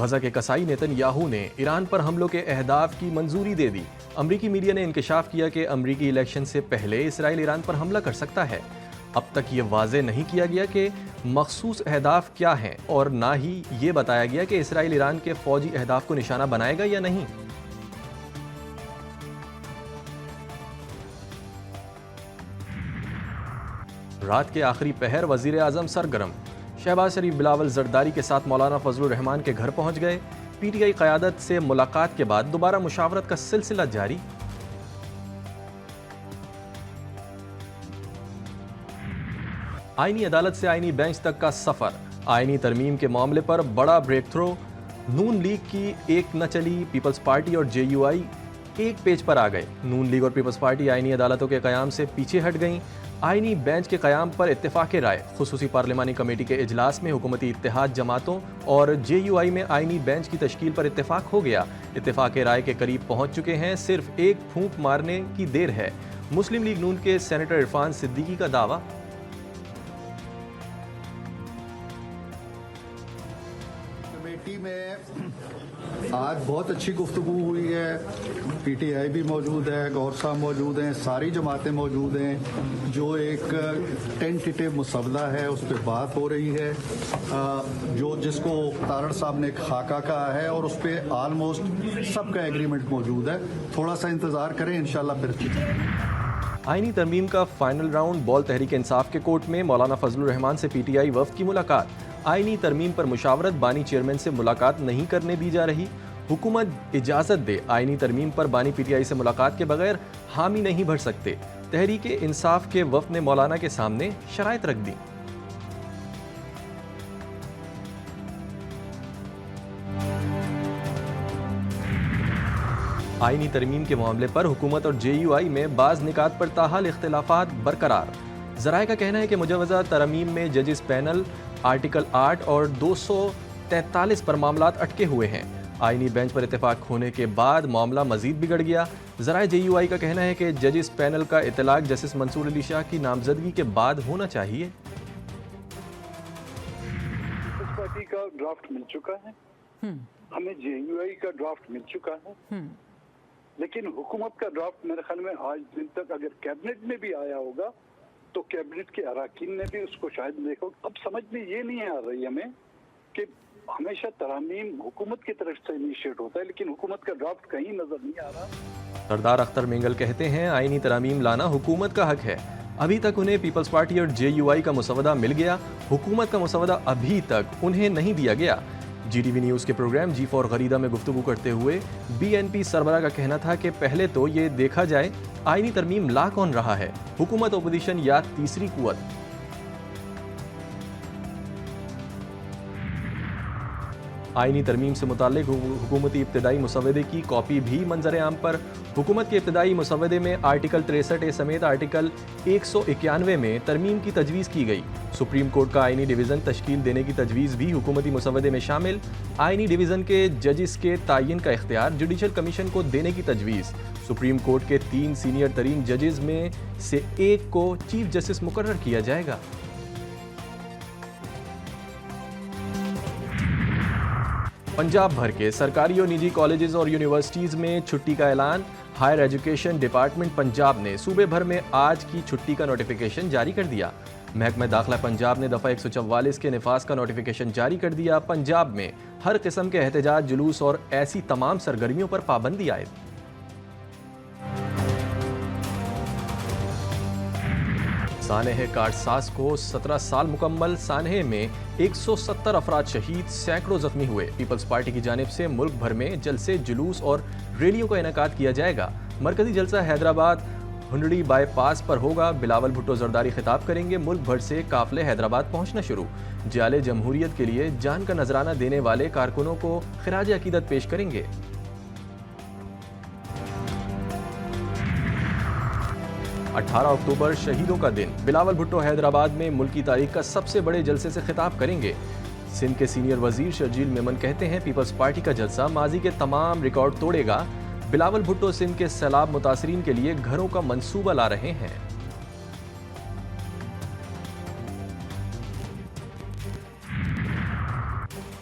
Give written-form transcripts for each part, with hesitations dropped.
गजा के कसाई नेतन्याहू ने ईरान पर हमलों के अहदाफ की मंजूरी दे दी। अमरीकी मीडिया ने इंकशाफ किया कि अमरीकी इलेक्शन से पहले इसराइल ईरान पर हमला कर सकता है। अब तक ये वाजे नहीं किया गया कि मखसूस अहदाफ क्या हैं और ना ही ये बताया गया कि इसराइल ईरान के फौजी अहदाफ को निशाना बनाएगा या नहीं। रात के आखिरी पहर वजीर आजम सरगर्म। शहबाज शरीफ बिलावल जरदारी के साथ मौलाना फजलुर रहमान के घर पहुंच गए। पीटीआई क़यादत से मुलाकात के बाद दोबारा मुशावरत का सिलसिला जारी। आईनी अदालत से आईनी बेंच तक का सफर। आईनी तरमीम के मामले पर बड़ा ब्रेक थ्रो। नून लीग की एक न चली, पीपल्स पार्टी और जेयूआई एक पेज पर आ गए। नून लीग और पीपल्स पार्टी आईनी अदालतों के क़याम से पीछे हट गईं। आईनी बेंच के क़याम पर इत्तेफाक राय। खुसूसी पार्लिमानी कमेटी के इजलास में हुकूमती इत्तेहाद जमातों और जेयूआई में आईनी बेंच की तश्कील पर इत्तेफाक हो गया। इत्तेफाक राय के करीब पहुंच चुके हैं, सिर्फ एक फूंक मारने की देर है। मुस्लिम लीग नून के सेनेटर इरफान सिद्दीकी का दावा। कमेटी में आज बहुत अच्छी गुफ्तगू हुई है। पीटीआई भी मौजूद है, गौर साहब मौजूद हैं, सारी जमातें मौजूद हैं। जो एक टेंटेटिव मुसवदा है उस पर बात हो रही है, जो जिसको तारड़ साहब ने खाका कहा है और उस पर ऑलमोस्ट सबका एग्रीमेंट मौजूद है। थोड़ा सा इंतजार करें, इंशाल्लाह फिर। आईनी तरमीम का final round ball Tehreek Insaf के कोर्ट में। मौलाना फजलुर रहमान से पीटीआई वफ्द की मुलाकात। आईनी तरमीम पर मुशावरत, बानी चेयरमैन से मुलाकात नहीं करने दी जा रही। हुकूमत इजाज़त दे, आईनी तरमीम पर बानी पीटीआई से मुलाकात के बगैर हामी नहीं भर सकते। तहरीक इंसाफ के वफ्द ने मौलाना के सामने शराइत रख दी। आईनी तरमीम के मामले पर हुकूमत और जेयूआई में बाज़ निकात पर ताहाल इख्तिलाफात बरकरार। ज़राए का कहना है कि मुजवज़ा तरमीम में जजिस पैनल आर्टिकल 8 और 243 पर मामलात अटके हुए हैं। आईनी बेंच पर इत्तेफाक होने के बाद मामला मजीद बिगड़ गया। ज़राए जेयूआई का कहना है कि जजिस पैनल का इतलाक जस्टिस मंसूर अली शाह की नामजदगी के बाद होना चाहिए। पार्टी का ड्राफ्ट मिल चुका है, हमें जेयूआई का ड्राफ्ट मिल चुका है, लेकिन हुकूमत का ड्राफ्ट मेरे ख्याल में आज दिन तक अगर कैबिनेट में भी आया होगा तो कैबिनेट के अराकीन ने भी उसको शायद देखो। अब समझ में ये नहीं आ रही हमें कि हमेशा तरामीम हुकूमत की तरफ से इनिशिएट होता है, लेकिन हुकूमत का ड्राफ्ट कहीं नजर नहीं आ रहा। सरदार अख्तर मेंगल कहते हैं आईनी तरामीम लाना हुकूमत का हक है। अभी तक उन्हें पीपल्स पार्टी और जेयूआई का मुसवदा मिल गया, हुकूमत का मुसवदा अभी तक उन्हें नहीं दिया गया। जीटीवी न्यूज़ के प्रोग्राम G4 गरीदा में गुफ्तगू करते हुए बीएनपी सरबराह का कहना था कि पहले तो ये देखा जाए आईनी तरमीम ला कौन रहा है, हुकूमत, ओपोजिशन या तीसरी कुव्वत। आईनी तरमीम से मुताल्लिक हुकूमती इब्तदाई मुसवदे की कॉपी भी मंजर आम पर। हुकूमत के इब्तदाई मुसवदे में आर्टिकल 63A समेत आर्टिकल 191 में तरमीम की तजवीज़ की गई। सुप्रीम कोर्ट का आईनी डिवीज़न तश्कील देने की तजवीज़ भी हुकूमती मुसवदे में शामिल। आईनी डिवीज़न के जजिस के तयन का इख्तियार जुडिशल कमीशन को देने की तजवीज़। सुप्रीम कोर्ट के 3 सीनियर तरीन जजेस में से एक को चीफ जस्टिस मुकर्रर किया जाएगा। पंजाब भर के सरकारी और निजी कॉलेजेस और यूनिवर्सिटीज़ में छुट्टी का ऐलान। हायर एजुकेशन डिपार्टमेंट पंजाब ने सूबे भर में आज की छुट्टी का नोटिफिकेशन जारी कर दिया। महकमा दाखिला पंजाब ने दफ़ा 144 के निफाज का नोटिफिकेशन जारी कर दिया। पंजाब में हर किस्म के एहतजाज, जुलूस और ऐसी तमाम सरगर्मियों पर पाबंदी आयद। सानहे कारसाज को 17 साल मुकम्मल। सानहे में 170 अफराद शहीद, सैकड़ों जख्मी हुए। पीपल्स पार्टी की जानिब से मुल्क भर में जलसे, जुलूस और रैलियों का इनेकाद किया जाएगा। मरकजी जलसा हैदराबाद हुंडड़ी बाईपास पर होगा। बिलावल भुट्टो जरदारी खिताब करेंगे। मुल्क भर से काफिले हैदराबाद पहुंचना शुरू। जाले जमहूरियत के लिए जान का नजराना देने वाले कारकुनों को खिराज अकीदत पेश करेंगे। 18 अक्टूबर शहीदों का दिन। बिलावल भुट्टो हैदराबाद में मुल्की तारीख का सबसे बड़े जलसे से खिताब करेंगे। सिंध के सीनियर वजीर शर्जील मेमन कहते हैं पीपल्स पार्टी का जलसा माजी के तमाम रिकॉर्ड तोड़ेगा। बिलावल भुट्टो सिंध के सैलाब मुतासरीन के लिए घरों का मंसूबा ला रहे हैं।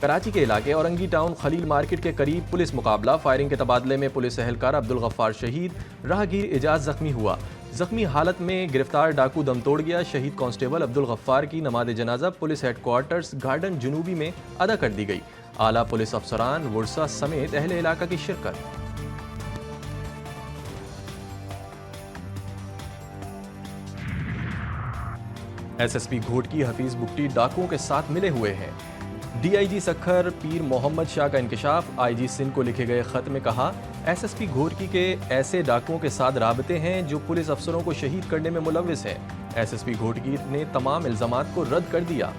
कराची के इलाके औरंगी टाउन खलील मार्केट के करीब पुलिस मुकाबला। फायरिंग के तबादले में पुलिस एहलकार अब्दुल गफ्फार शहीद, राहगीर एजाज जख्मी हुआ। जख्मी हालत में गिरफ्तार डाकू दम तोड़ गया। शहीद कांस्टेबल अब्दुल गफ्फार की नमाज जनाजा पुलिस हेडक्वार्टर्स गार्डन जुनूबी में अदा कर दी गई। आला पुलिस अफसरान, वुरसा समेत अहले इलाका की शिरकत। एसएसपी घोटकी हफीज बुट्टी डाकुओं के साथ मिले हुए हैं। डीआईजी सखर पीर मोहम्मद शाह का इंकशाफ। आईजी सिंध को लिखे गए खत में कहा, एसएसपी घोटकी के ऐसे डाकुओं के साथ राबते हैं जो पुलिस अफसरों को शहीद करने में मुलविस हैं। एसएसपी घोटकी ने तमाम इल्जामात को रद्द कर दिया।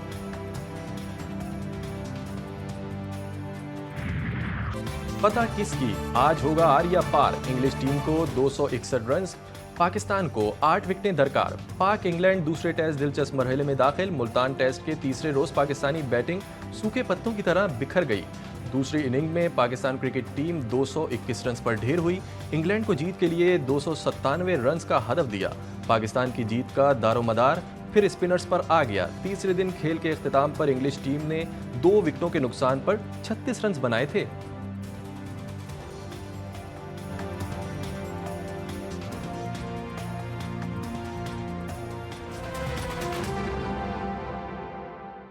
पता किसकी, आज होगा आर्या पार। इंग्लिश टीम को 261 रन, पाकिस्तान को 8 विकेटें दरकार। पाक इंग्लैंड दूसरे टेस्ट दिलचस्प मरहले में दाखिल। मुल्तान टेस्ट के तीसरे रोज पाकिस्तानी बैटिंग सूखे पत्तों की तरह बिखर गई। दूसरी इनिंग में पाकिस्तान क्रिकेट टीम 221 रन पर ढेर हुई। इंग्लैंड को जीत के लिए 297 रन का हदफ दिया। पाकिस्तान की जीत का दारोमदार फिर स्पिनर्स पर आ गया। तीसरे दिन खेल के इख्तिताम पर इंग्लिश टीम ने 2 विकेटों के नुकसान पर 36 रन बनाए थे।